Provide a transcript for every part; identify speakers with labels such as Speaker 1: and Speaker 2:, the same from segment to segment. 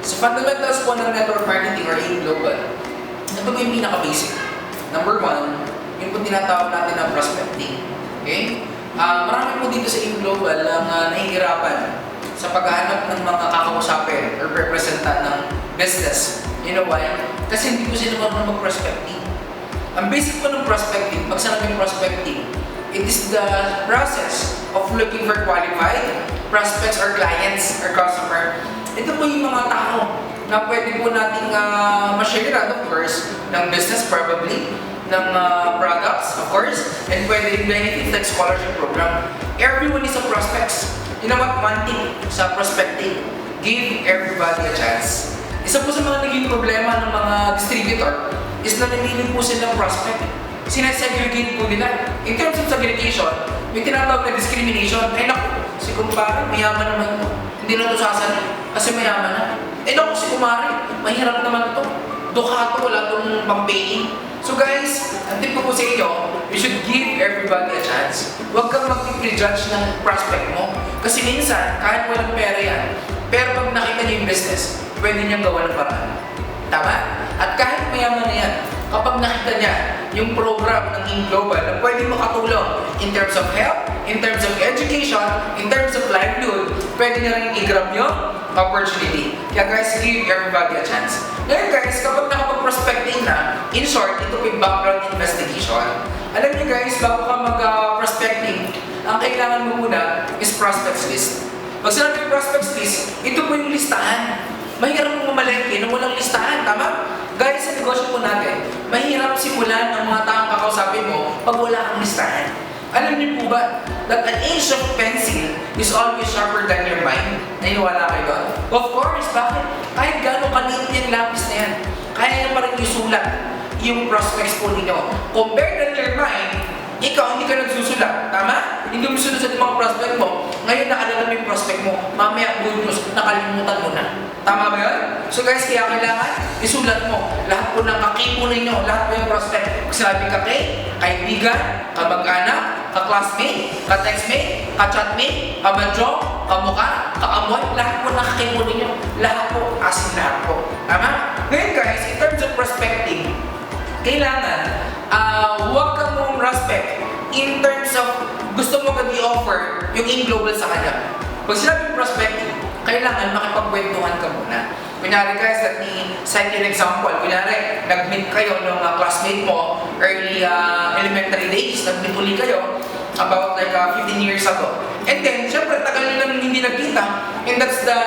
Speaker 1: So fundamentals po ng network marketing or AIM Global, ito po yung pinaka-basic. Number one, yung po tinatawag natin na prospecting. Okay? Marami po dito sa AIM Global ang nahihirapan sa paghahanap ng mga kakausapin or representant ng business. You know why? Kasi hindi po sila marunong mag-prospecting. Ang basic po ng prospecting, pag sinabing prospecting, it is the process of looking for qualified prospects or clients or customer. Ito po yung mga tao na pwede po nating ma-share, of course, ng business probably, ng products, of course, and pwede rin benefit like scholarship program. Everyone is a prospects. You know what? One thing sa prospecting, give everybody a chance. Isa po sa mga naging problema ng mga distributor is na namili po silang prospect. Sinasegregate po nila. In terms of segregation, may tinatawag na discrimination. Ay naku, si kumpare, mayaman naman ito. Hindi na ito sasali kasi mayaman na. Eh naku, si kumare, mahirap naman ito. Dukato, wala itong pang-paying. So guys, ang tip ko po sa inyo, you should give everybody a chance. Huwag kang mag-prejudge ng prospect mo. Kasi minsan, kahit walang pera yan, pero pag nakita niyo yung business, pwede niyang gawa ng paraan. Tama? At kahit mayaman na yan, kapag nakita niya yung program ng AIM Global na pwede makatulong in terms of health, in terms of education, in terms of livelihood, pwede niya rin i-grab yung opportunity. Kaya guys, give everybody a chance. Ngayon guys, kapag nakapag-prospecting na, in short, ito po yung background investigation. Alam niyo guys, bago ka mag-prospecting, ang kailangan mo muna is prospects list. Pag sinabi yung prospects list, ito po yung listahan. Mahirap mo mamalengke nung walang listahan, tama? Guys, sa negosyo po natin, mahirap simulan ang mga taong kakausapin mo pag wala kang listahan. Alam niyo po ba that an inch of pencil is always sharper than your mind? Naniwala kayo doon? Of course, bakit? Kahit gano'ng kaliit yung lapis na yan, kaya niya pa rin isulat yung prospects po ninyo. Compared to your mind, ikaw hindi ka nagsusulat, tama? Hindi mo sinusunod yung mga prospect mo. Ngayon nakalaman mo yung prospect mo, mamaya good news, nakalimutan mo na. Tama ba yun? So guys, kaya kailangan isulat mo lahat po ng kakipo ninyo, lahat po yung prospect. Kung sinabi ka kaibigan, kamag-anak, ka-classmate, ka-textmate, ka-chatmate, kabadyo, kamukha, kaamoy, lahat po ng kakipo ninyo. Lahat po, asin lahat po. Tama? Ngayon guys, in terms of prospecting, kailangan huwag kang mong prospect in terms of gusto mo kang i-offer yung AIM Global sa kanya. Pag sinabing prospecting, kailangan makipagkwentuhan ka muna. Kunyari guys, let me cite an example. Kunyari, nag-meet kayo ng classmate mo early elementary days, nag-meet uli kayo about like 15 years ago. And then, syempre, tagal nyo nang hindi nagkita. And that's the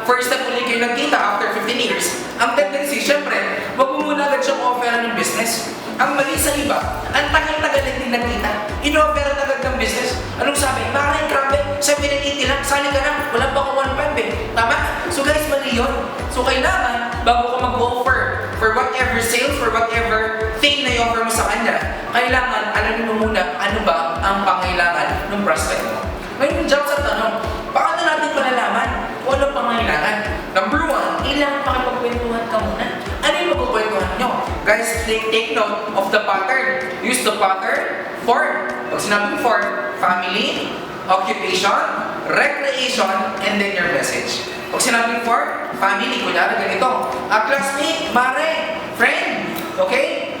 Speaker 1: first time uli kayo nagkita after 15 years. Ang tendency, syempre, wag mo muna agad siyang offeran ng business. Ang mali sa iba, ang tagal-tagal na din nagkita. In-offeran agad ng business. Anong sabi? Maraming grabe, 780 lang, sali ka na, wala pa akong 1.5 eh. Tama? So guys, mali yun. So kailangan, bago ka mag-offer for whatever sales, for whatever thing na i-offer mo sa kanya, kailangan, alamin mo muna, ano ba ang pangailangan ng prospect mo. Ngayon, jump sa tanong, paano natin malalaman kung ano pangailangan? Number one, kailangan makipagkwentuhan ka muna. Ano yung magkukwentuhan nyo? Guys, take note of the pattern. Use the pattern for, pag sinabing for, family, occupation, recreation, and then your message. Pag sinabing for, family, kunyari ganito, classmate, mare, friend, okay?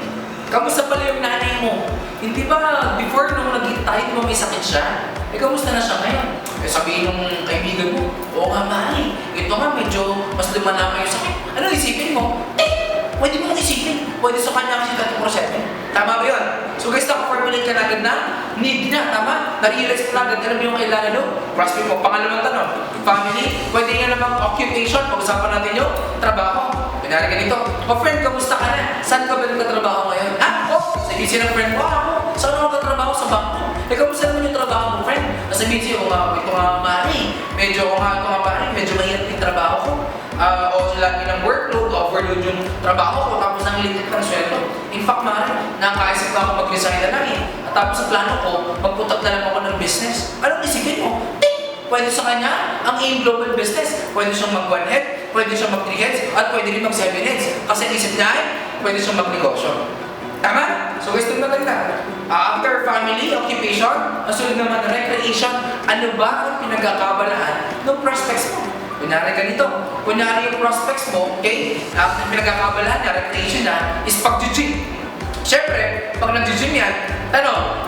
Speaker 1: Kamusta pala yung nanay mo? Hindi ba before nung naging tayo mo may sakit siya? Eh, kamusta na siya ngayon? Eh, sabihin nung kaibigan mo, oo nga mare, ito nga medyo mas lumalama yung sakit. Ano isipin mo? Pwede mo isipin. Pwede sa kanya kasi 24/7. Tama ba yun? So guys, naka-formulate ka na agad na need niya. Tama? Na-realize mo na agad. Alam mo yung kailangan mo? Prospect mo. Pangalawang tanong. Family. Pwede nga namang occupation. Pag-usapan natin yung trabaho. Pinari ganito. O friend, kamusta ka na? Saan ka ba nagtatrabaho ngayon? Sa busy ng friend mo. Saan ako nagtatrabaho? Sa bangko. Eh, kamusta naman yung trabaho mo, friend? Nasa busy ako nga. Ito nga, mari. Medyo mahirap yung trabaho ko. O lagi ng workload, overload yung trabaho ko, tapos nanglilit ng sweldo. In fact, nakakaisip na ako mag-resign na lang eh. At tapos sa plano ko, magputak na lang ako ng business. Anong isipin mo? Pwede sa kanya ang AIM Global Business. Pwede siyang mag-1 head, pwede siyang mag-3 heads, at pwede rin mag-7 heads. Kasi isip niya ay, pwede siyang mag-negosyo. Tama? So guys, ito maganda. After family, occupation, sunod naman recreation, ano ba ang pinagkakabalaan ng prospects mo? Kunyari ganito. Kunyari yung prospects mo, okay? Ang pinagkakabalahan niya, recreation na, is pag-gym. Siyempre, pag nag-gym yan,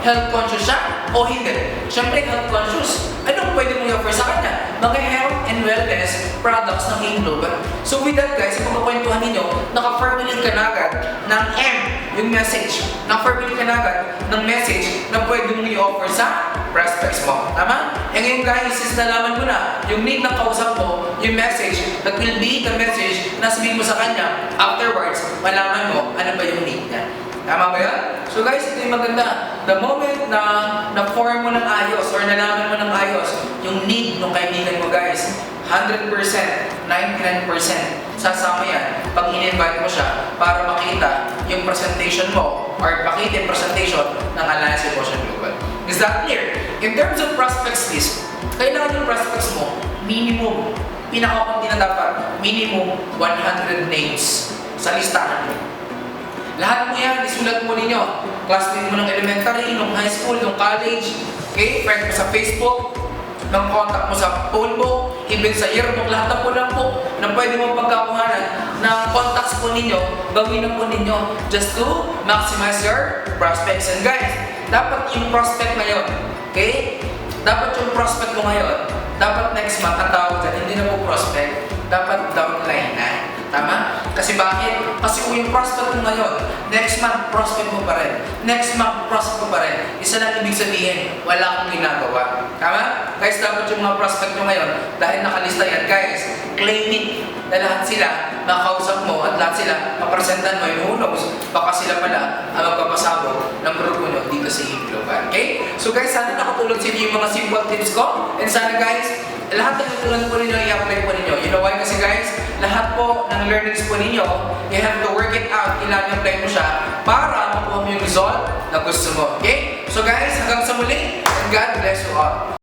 Speaker 1: health conscious siya o hindi? Siyempre, health conscious. Anong pwede mong i-offer sa kanya? Mga health and wellness products ng Aim Global. So with that guys, kung makakwentuhan ninyo, naka-formulate ka na agad ng M, yung message. Naka-formulate ka na agad ng message na pwede mong i-offer sa prospects mo. Tama? E ngayon guys, since nalaman mo na yung need ng kausap mo, yung message, that will be the message na sabihin mo sa kanya, afterwards, malaman mo ano ba yung need niya. Tama ba yan? So guys, ito yung maganda. The moment na na-form mo ng ayos or nalaman mo ng ayos yung need ng kaibigan mo guys, 100%, 99% sasama yan pag in-invite mo siya para makita yung presentation mo or makita yung presentation ng Alliance Emotion Global. Is that clear? In terms of prospects list, kailangan yung prospects mo, minimum, pinakakunti na dapat, minimum 100 names sa listahan mo. Lahat mo yan, isulat mo ninyo. Classmate mo ng elementary, ng high school, ng college, okay? Friend mo sa Facebook, ng contact mo sa phone book, even sa yearbook, lahat na po lang po na pwede mo pagkakuhanan ng contacts po ninyo, gawin na po ninyo just to maximize your prospects. And guys, dapat yung prospect ngayon, okay? Dapat yung prospect mo ngayon, dapat next month, ang tawag dyan, hindi na po prospect, dapat downline na. Tama? Kasi bakit? Kasi kung yung prospect mo ngayon, next month, prospect mo pa rin. Next month, prospect mo pa rin. Isa lang ibig sabihin, wala kang ginagawa. Tama? Guys, dapat yung mga prospect mo ngayon, dahil nakalista yan, guys, claim it na lahat sila makausap mo at lahat sila mapresentan mo. Who knows, baka sila pala ang magpapasabog ng grupo nyo dito sa Aim Global. Okay? So guys, sana nakatulong sa inyo yung mga simple tips ko. And sana guys, lahat ng natutunan po ninyo, i-apply po ninyo. You know why? Kasi guys, lahat po ng learnings po ninyo, you have to work it out, kailangan i-apply mo siya para makuha mo yung result na gusto mo. Okay? So guys, hanggang sa muli, and God bless you all.